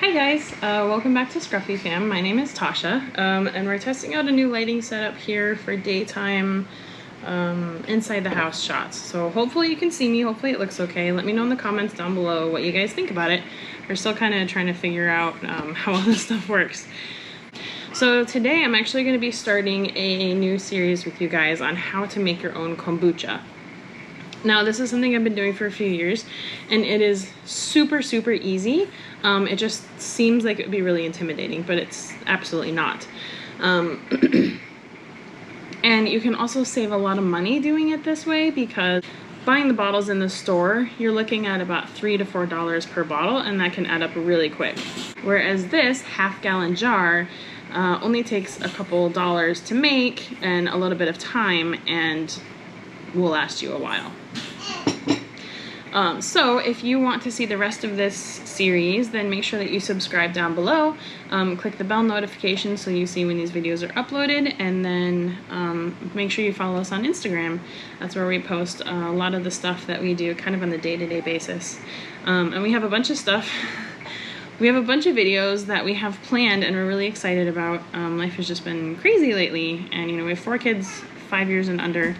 Hi guys, welcome back to Scruffy Fam. My name is Tasha, and we're testing out a new lighting setup here for daytime inside the house shots. So hopefully you can see me, hopefully it looks okay. Let me know in the comments down below what you guys think about it. We're still kind of trying to figure out how all this stuff works. So today I'm actually going to be starting a new series with you guys on how to make your own kombucha. Now this is something I've been doing for a few years and it is super easy. It just seems like it would be really intimidating, but it's absolutely not. And you can also save a lot of money doing it this way because buying the bottles in the store, you're looking at about $3 to $4 per bottle, and that can add up really quick. Whereas this half-gallon jar only takes a couple dollars to make and a little bit of time and will last you a while. So if you want to see the rest of this series, then make sure that you subscribe down below. Click the bell notification so you see when these videos are uploaded, and then make sure you follow us on Instagram. That's where we post a lot of the stuff that we do kind of on the day-to-day basis. And we have a bunch of stuff. We have a bunch of videos that we have planned and we're really excited about. Life has just been crazy lately, and you know, we have 4 kids, 5 years and under.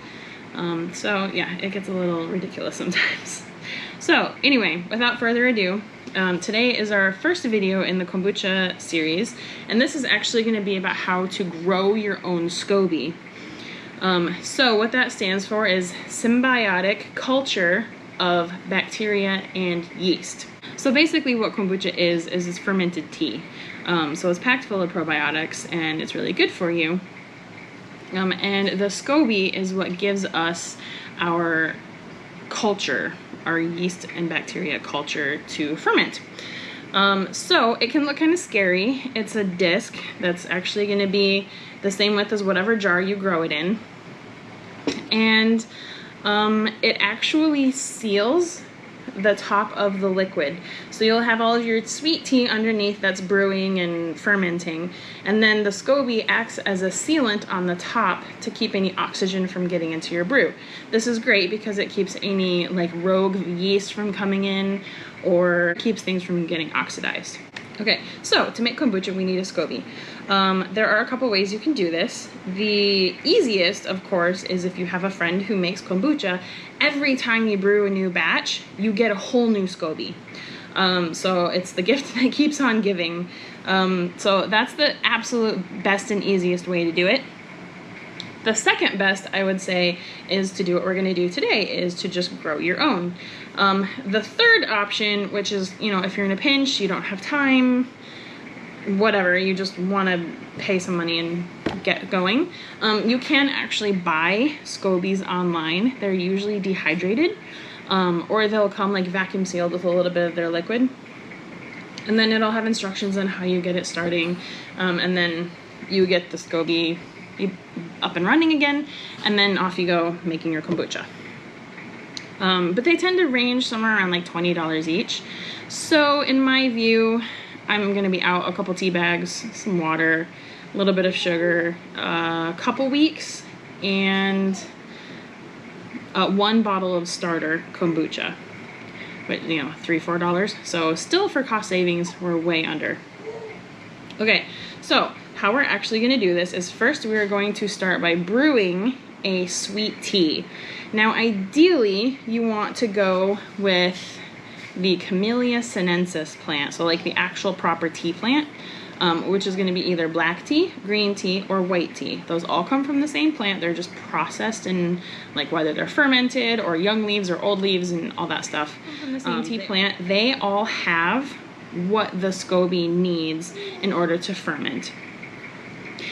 So yeah, it gets a little ridiculous sometimes. So anyway, without further ado, today is our first video in the kombucha series, and this is actually going to be about how to grow your own SCOBY. So what that stands for is symbiotic culture of bacteria and yeast. So basically what kombucha is it's fermented tea. So it's packed full of probiotics and it's really good for you. And the SCOBY is what gives us our culture, our yeast and bacteria culture to ferment. So it can look kind of scary. It's a disc that's actually going to be the same width as whatever jar you grow it in. And it actually seals the top of the liquid. So you'll have all of your sweet tea underneath that's brewing and fermenting, and then the SCOBY acts as a sealant on the top to keep any oxygen from getting into your brew. This is great because it keeps any like rogue yeast from coming in or keeps things from getting oxidized. Okay, so to make kombucha we need a SCOBY. There are a couple ways you can do this. The easiest, of course, is if you have a friend who makes kombucha. Every time you brew a new batch, you get a whole new SCOBY. So it's the gift that keeps on giving. So that's the absolute best and easiest way to do it. The second best, I would say, is to do what we're going to do today, is to just grow your own. The third option, which is, you know, if you're in a pinch, you don't have time, whatever, you just want to pay some money and get going, you can actually buy SCOBYs online. They're usually dehydrated, or they'll come like vacuum sealed with a little bit of their liquid. And then it'll have instructions on how you get it starting, and then you get the SCOBY up and running again, and then off you go making your kombucha. But they tend to range somewhere around like $20 each. So in my view, I'm gonna be out a couple tea bags, some water, a little bit of sugar, a couple weeks, and 1 bottle of starter kombucha. But you know, $3 to $4. So still, for cost savings, we're way under. Okay, so how we're actually going to do this is first we are going to start by brewing a sweet tea. Now ideally you want to go with the Camellia sinensis plant, so like the actual proper tea plant, which is going to be either black tea, green tea, or white tea. Those all come from the same plant. They're just processed in, like, whether they're fermented or young leaves or old leaves and all that stuff. From the same tea plant, they all have what the SCOBY needs in order to ferment.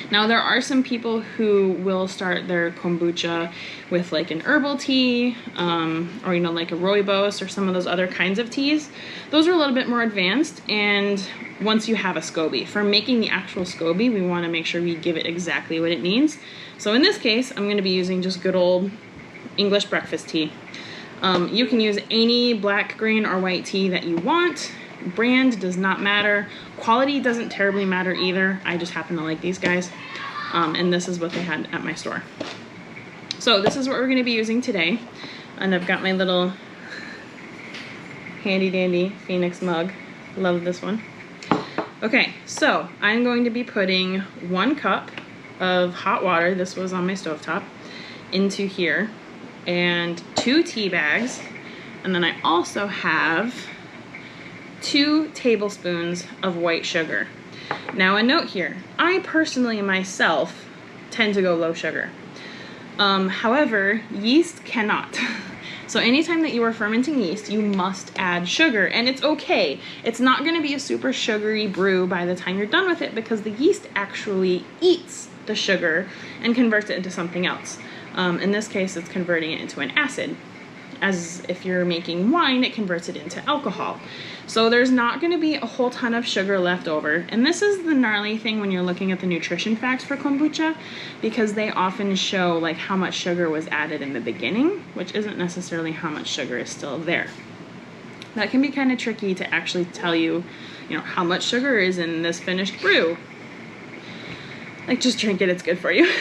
Now there are some people who will start their kombucha with like an herbal tea, or you know, like a rooibos or some of those other kinds of teas. Those are a little bit more advanced, and once you have a SCOBY. For making the actual SCOBY, we want to make sure we give it exactly what it needs. So in this case, I'm going to be using just good old English breakfast tea. You can use any black, green, or white tea that you want. Brand does not matter. Quality doesn't terribly matter either. I just happen to like these guys. And this is what they had at my store. So this is what we're going to be using today. And I've got my little handy dandy Phoenix mug. Love this one. Okay, so I'm going to be putting 1 cup of hot water, this was on my stovetop, into here, and 2 tea bags, and then I also have 2 tablespoons of white sugar. Now a note here, I personally myself tend to go low sugar. However, yeast cannot. So anytime that you are fermenting yeast, you must add sugar, and it's okay. It's not gonna be a super sugary brew by the time you're done with it because the yeast actually eats the sugar and converts it into something else. In this case, it's converting it into an acid. As if you're making wine, it converts it into alcohol. So there's not going to be a whole ton of sugar left over. And this is the gnarly thing when you're looking at the nutrition facts for kombucha, because they often show like how much sugar was added in the beginning, which isn't necessarily how much sugar is still there. That can be kind of tricky to actually tell you, how much sugar is in this finished brew. Like, just drink it, it's good for you.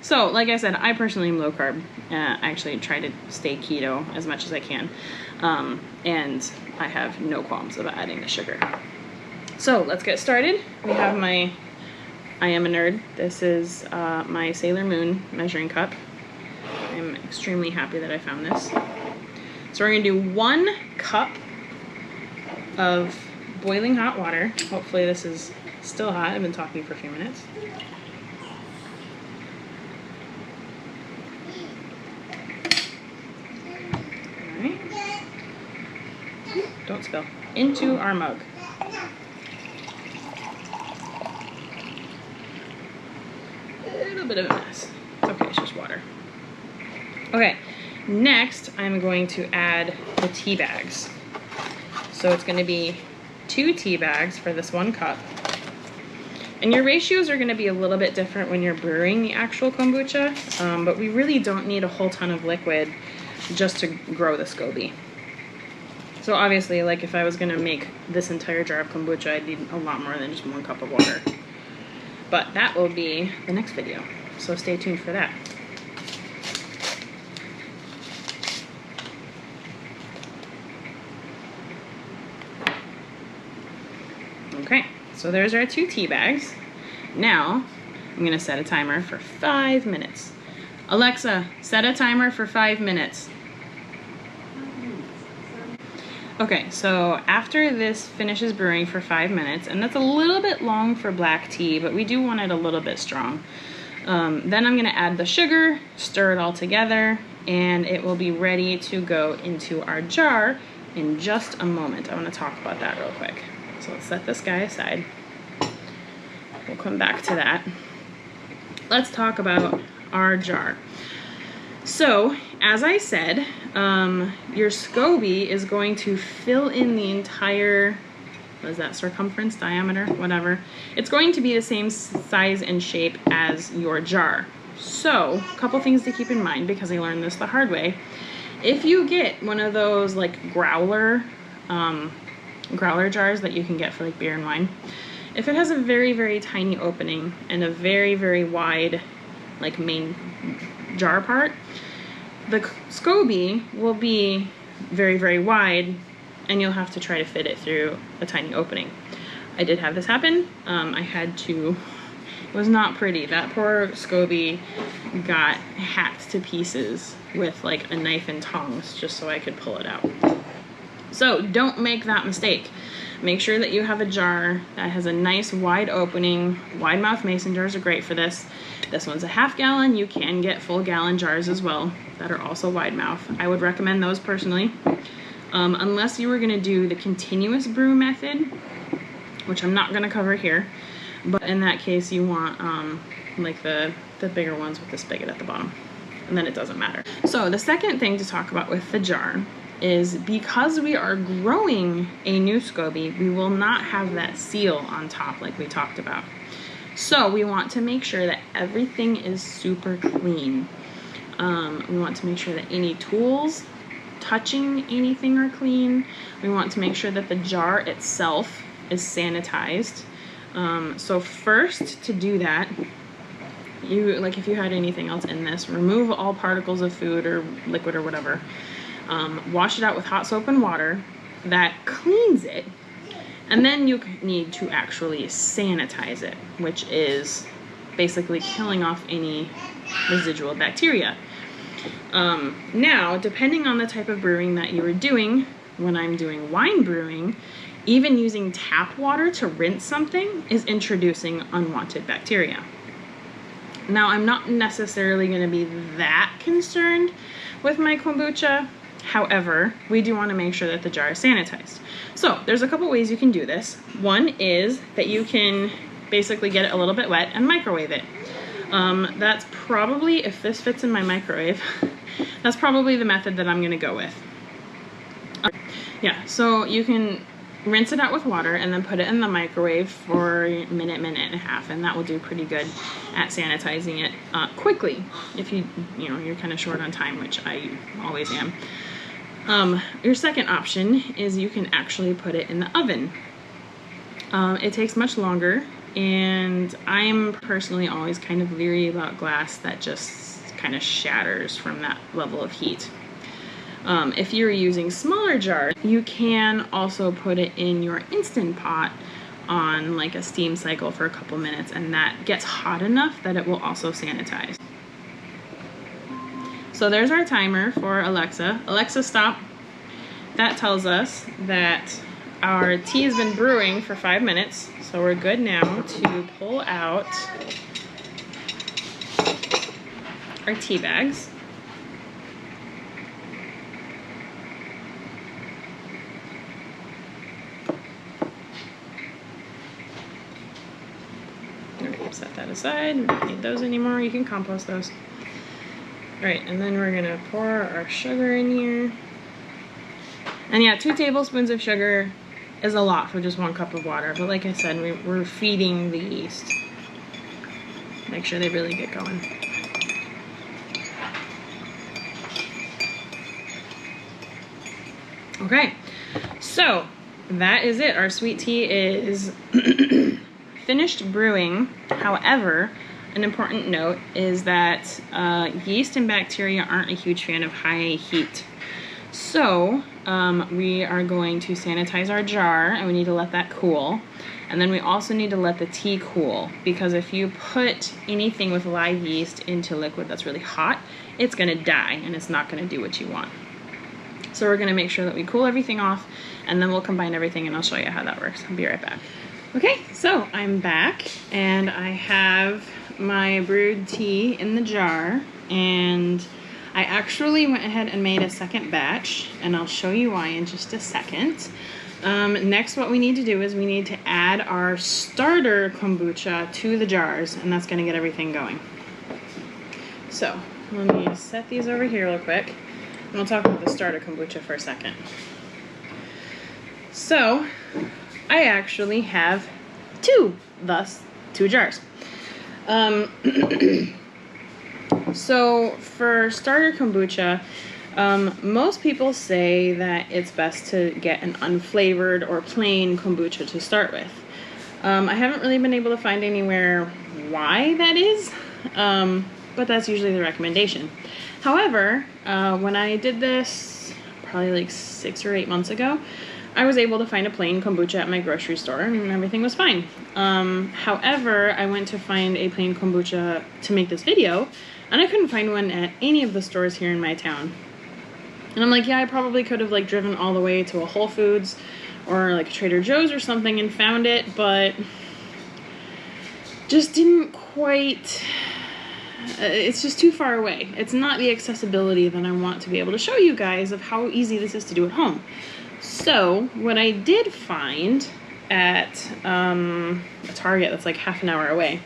So like I said, I personally am low carb. I actually try to stay keto as much as I can. And I have no qualms about adding the sugar. So let's get started. We have my, I am a nerd. This is my Sailor Moon measuring cup. I'm extremely happy that I found this. So we're gonna do 1 cup of boiling hot water. Hopefully this is still hot. I've been talking for a few minutes. Don't spill. Into our mug. A little bit of a mess. It's okay, it's just water. Okay, next I'm going to add the tea bags. So it's going to be 2 tea bags for this 1 cup. And your ratios are going to be a little bit different when you're brewing the actual kombucha, but we really don't need a whole ton of liquid just to grow the SCOBY. So obviously, like if I was gonna make this entire jar of kombucha, I'd need a lot more than just 1 cup of water. But that will be the next video, so stay tuned for that. Okay, so there's our 2 tea bags. Now, I'm gonna set a timer for 5 minutes. Alexa, set a timer for 5 minutes. Okay, so after this finishes brewing for 5 minutes, and that's a little bit long for black tea, but we do want it a little bit strong. Then I'm gonna add the sugar, stir it all together, and it will be ready to go into our jar in just a moment. I wanna talk about that real quick. So let's set this guy aside. We'll come back to that. Let's talk about our jar. So, as I said, your SCOBY is going to fill in the entire, what is that, circumference, diameter, whatever. It's going to be the same size and shape as your jar. So, a couple things to keep in mind, because I learned this the hard way. If you get one of those like growler jars that you can get for like beer and wine, if it has a very, very tiny opening and a very, very wide like main jar part, the SCOBY will be very, very wide, and you'll have to try to fit it through a tiny opening. I did have this happen. I had to, it was not pretty. That poor SCOBY got hacked to pieces with like a knife and tongs just so I could pull it out. So don't make that mistake. Make sure that you have a jar that has a nice wide opening. Wide mouth mason jars are great for this. This one's a ½ gallon. You can get full gallon jars as well that are also wide mouth. I would recommend those personally. Unless you were gonna do the continuous brew method, which I'm not gonna cover here, but in that case you want like the bigger ones with the spigot at the bottom, and then it doesn't matter. So the second thing to talk about with the jar is, because we are growing a new SCOBY, we will not have that seal on top like we talked about. So we want to make sure that everything is super clean. We want to make sure that any tools touching anything are clean. We want to make sure that the jar itself is sanitized. So first, to do that, if you had anything else in this, remove all particles of food or liquid or whatever. Wash it out with hot soap and water. That cleans it. And then you need to actually sanitize it, which is basically killing off any residual bacteria. Now, depending on the type of brewing that you are doing, when I'm doing wine brewing, even using tap water to rinse something is introducing unwanted bacteria. Now, I'm not necessarily going to be that concerned with my kombucha. However, we do want to make sure that the jar is sanitized. So there's a couple ways you can do this. One is that you can basically get it a little bit wet and microwave it. That's probably, if this fits in my microwave, that's probably the method that I'm going to go with. Yeah, so you can rinse it out with water and then put it in the microwave for a minute, minute and a half, and that will do pretty good at sanitizing it quickly if you're kind of short on time, which I always am. Your second option is you can actually put it in the oven. It takes much longer, and I'm personally always kind of leery about glass that just kind of shatters from that level of heat. If you're using smaller jars, you can also put it in your Instant Pot on like a steam cycle for a couple minutes, and that gets hot enough that it will also sanitize. So there's our timer for Alexa. Alexa, stop. That tells us that our tea has been brewing for 5 minutes, so we're good now to pull out our tea bags. Set that aside. We don't need those anymore. You can compost those. Alright, and then we're gonna pour our sugar in here. And yeah, 2 tablespoons of sugar is a lot for just 1 cup of water. But like I said, we're feeding the yeast. Make sure they really get going. Okay, so that is it. Our sweet tea is finished brewing. However, an important note is that yeast and bacteria aren't a huge fan of high heat. So we are going to sanitize our jar, and we need to let that cool. And then we also need to let the tea cool, because if you put anything with live yeast into liquid that's really hot, it's gonna die and it's not gonna do what you want. So we're gonna make sure that we cool everything off, and then we'll combine everything and I'll show you how that works. I'll be right back. Okay, so I'm back and I have my brewed tea in the jar, and I actually went ahead and made a second batch, and I'll show you why in just a second. Next, what we need to do is we need to add our starter kombucha to the jars, and that's gonna get everything going. So let me set these over here real quick, and we'll talk about the starter kombucha for a second. So I actually have 2, thus 2 jars. So for starter kombucha, most people say that it's best to get an unflavored or plain kombucha to start with. I haven't really been able to find anywhere why that is, but that's usually the recommendation. However, when I did this probably like 6 or 8 months ago, I was able to find a plain kombucha at my grocery store and everything was fine. However, I went to find a plain kombucha to make this video, and I couldn't find one at any of the stores here in my town. And I'm like, yeah, I probably could have like driven all the way to a Whole Foods or like a Trader Joe's or something and found it, but just didn't quite, it's just too far away. It's not the accessibility that I want to be able to show you guys of how easy this is to do at home. So what I did find at a Target that's like half an hour away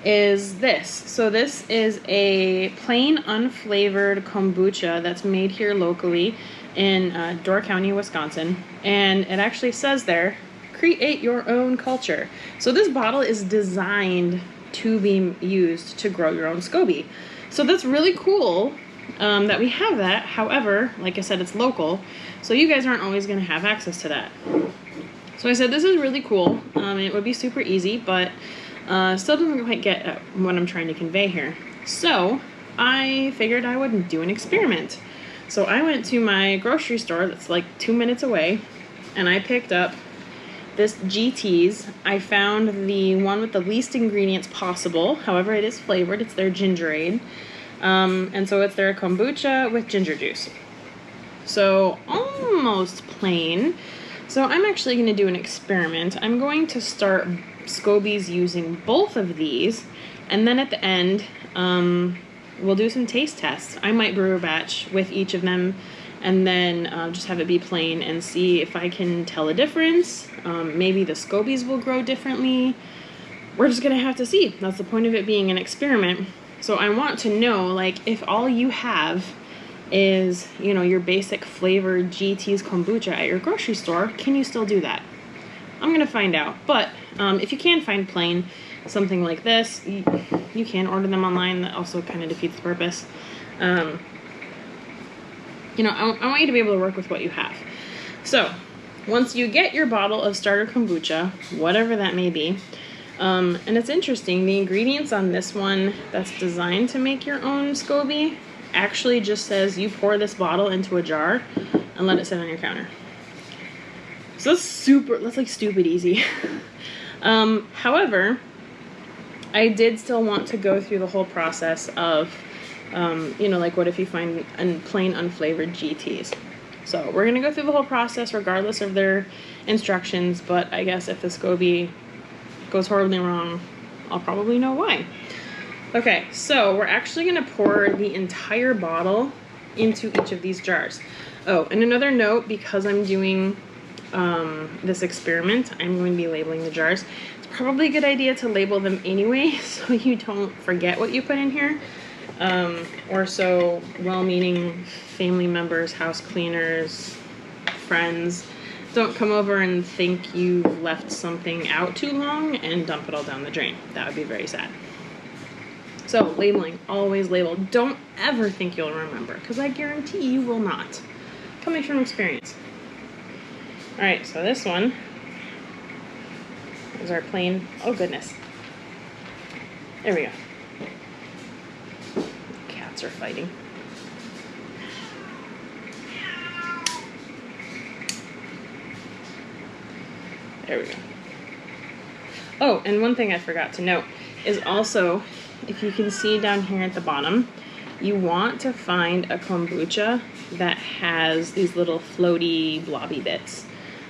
is this. So this is a plain unflavored kombucha that's made here locally in Door County, Wisconsin. And it actually says there, create your own culture. So this bottle is designed to be used to grow your own SCOBY. So that's really cool that we have that. However, like I said, it's local, so you guys aren't always going to have access to that. So I said, this is really cool. It would be super easy, but still doesn't quite get at what I'm trying to convey here. So I figured I would do an experiment. So I went to my grocery store that's like 2 minutes away, and I picked up this GT's. I found the one with the least ingredients possible. However, it is flavored. It's their ginger ale. And so it's their kombucha with ginger juice. So almost plain. So I'm actually going to do an experiment. I'm going to start SCOBYs using both of these, and then at the end we'll do some taste tests. I might brew a batch with each of them and then just have it be plain and see if I can tell a difference. Maybe the SCOBYs will grow differently. We're just gonna have to see. That's the point of it being an experiment. So I want to know, like, if all you have is, you know, your basic flavored GT's kombucha at your grocery store, can you still do that? I'm gonna find out. But if you can find plain, something like this, you can order them online. That also kind of defeats the purpose. You know, I want you to be able to work with what you have. So once you get your bottle of starter kombucha, whatever that may be, and it's interesting, the ingredients on this one that's designed to make your own SCOBY actually just says you pour this bottle into a jar and let it sit on your counter. So that's like stupid easy. However, I did still want to go through the whole process of, you know, like what if you find plain unflavored GTs. So we're gonna go through the whole process regardless of their instructions, but I guess if the SCOBY goes horribly wrong, I'll probably know why. Okay, so we're actually gonna pour the entire bottle into each of these jars. Oh, and another note, because I'm doing this experiment, I'm going to be labeling the jars. It's probably a good idea to label them anyway so you don't forget what you put in here. Or so well-meaning family members, house cleaners, friends don't come over and think you've left something out too long and dump it all down the drain. That would be very sad. So labeling, always label. Don't ever think you'll remember, because I guarantee you will not. Coming from experience. All right, so this one is our plain, oh goodness. There we go. Cats are fighting. There we go. Oh, and one thing I forgot to note is also, if you can see down here at the bottom, you want to find a kombucha that has these little floaty, blobby bits.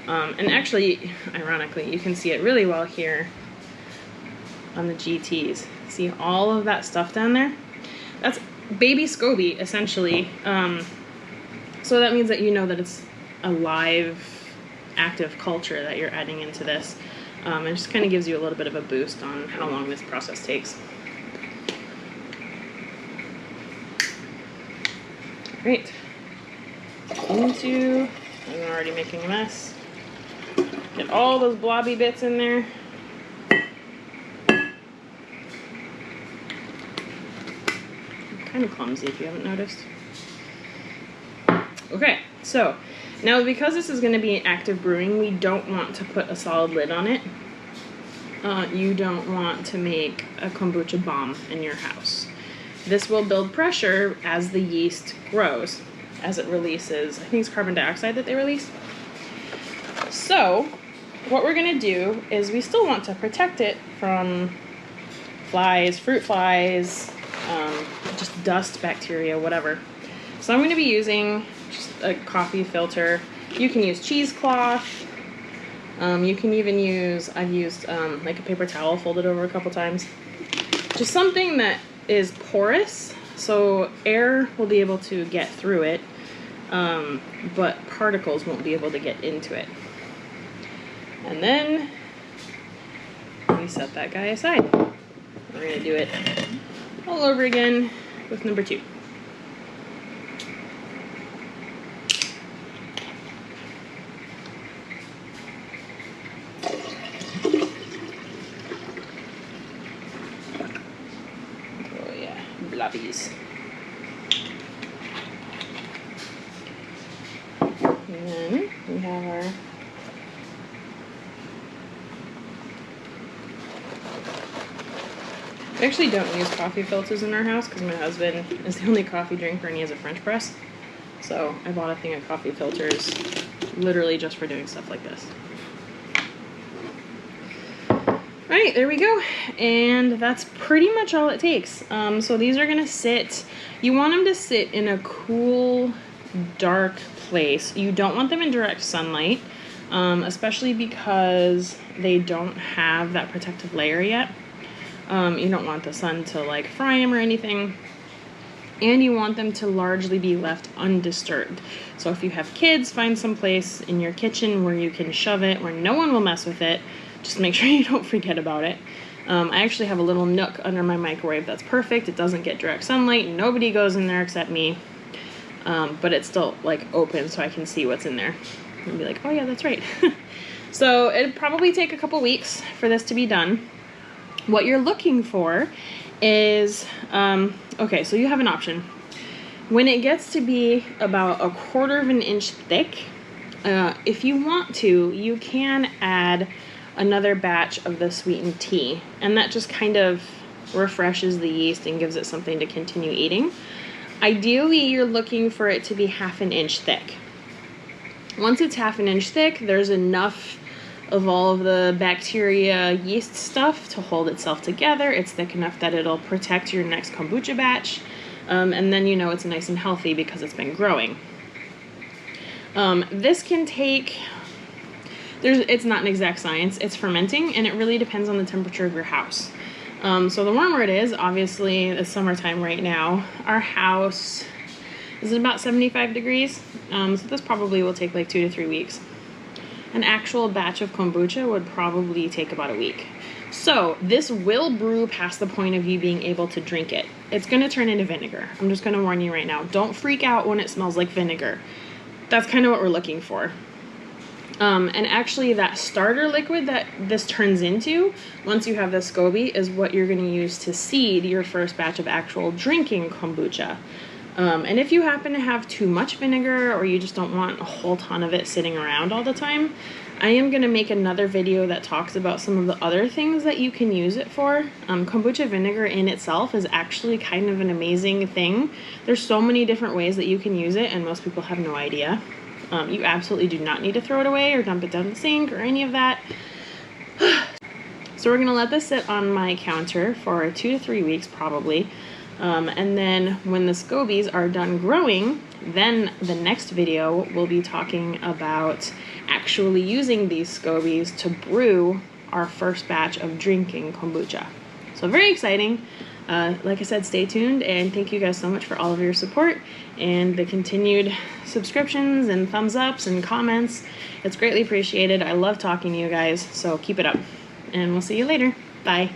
And actually, ironically, you can see it really well here on the GTs. See all of that stuff down there? That's baby SCOBY, essentially. So that means that you know that it's a live, active culture that you're adding into this. It just kind of gives you a little bit of a boost on how long this process takes. Great. I'm already making a mess. Get all those blobby bits in there. I'm kind of clumsy if you haven't noticed. Okay, so now because this is going to be active brewing, we don't want to put a solid lid on it. You don't want to make a kombucha bomb in your house. This will build pressure as the yeast grows, as it releases, I think it's carbon dioxide that they release. So what we're gonna do is we still want to protect it from flies, fruit flies, just dust, bacteria, whatever. So I'm gonna be using just a coffee filter. You can use cheesecloth. You can even use, I've used like a paper towel folded over a couple times. Just something that is porous, so air will be able to get through it, but particles won't be able to get into it. And then we set that guy aside. We're gonna do it all over again with number 2. Blobbies. And then we have our we actually don't use coffee filters in our house because my husband is the only coffee drinker and he has a French press. So I bought a thing of coffee filters literally just for doing stuff like this. All right, there we go. And that's pretty much all it takes. So these are gonna sit, you want them to sit in a cool, dark place. You don't want them in direct sunlight, especially because they don't have that protective layer yet. You don't want the sun to like fry them or anything. And you want them to largely be left undisturbed. So if you have kids, find some place in your kitchen where you can shove it, where no one will mess with it. Just make sure you don't forget about it. I actually have a little nook under my microwave that's perfect. It doesn't get direct sunlight. Nobody goes in there except me. But it's still like open so I can see what's in there. And be like, oh yeah, that's right. So it'd probably take a couple weeks for this to be done. What you're looking for is, okay, so you have an option. When it gets to be about 1/4 of an inch thick, if you want to, you can add another batch of the sweetened tea, and that just kind of refreshes the yeast and gives it something to continue eating. Ideally, you're looking for it to be 1/2 inch thick. Once it's 1/2 inch thick, there's enough of all of the bacteria, yeast stuff to hold itself together. It's thick enough that it'll protect your next kombucha batch, and then you know it's nice and healthy because it's been growing. This can take, it's not an exact science, it's fermenting, and it really depends on the temperature of your house. So the warmer it is, obviously it's summertime right now, our house is about 75 degrees, so this probably will take like 2 to 3 weeks. An actual batch of kombucha would probably take about a week. So this will brew past the point of you being able to drink it. It's gonna turn into vinegar. I'm just gonna warn you right now. Don't freak out when it smells like vinegar. That's kind of what we're looking for. And actually that starter liquid that this turns into, once you have the SCOBY, is what you're gonna use to seed your first batch of actual drinking kombucha. And if you happen to have too much vinegar or you just don't want a whole ton of it sitting around all the time, I am going to make another video that talks about some of the other things that you can use it for. Kombucha vinegar in itself is actually kind of an amazing thing. There's so many different ways that you can use it, and most people have no idea. You absolutely do not need to throw it away or dump it down the sink or any of that. So we're going to let this sit on my counter for 2 to 3 weeks probably. And then when the SCOBYs are done growing, then the next video will be talking about actually using these SCOBYs to brew our first batch of drinking kombucha. So very exciting. Like I said, stay tuned, and thank you guys so much for all of your support and the continued subscriptions and thumbs ups and comments. It's greatly appreciated. I love talking to you guys, so keep it up, and we'll see you later. Bye.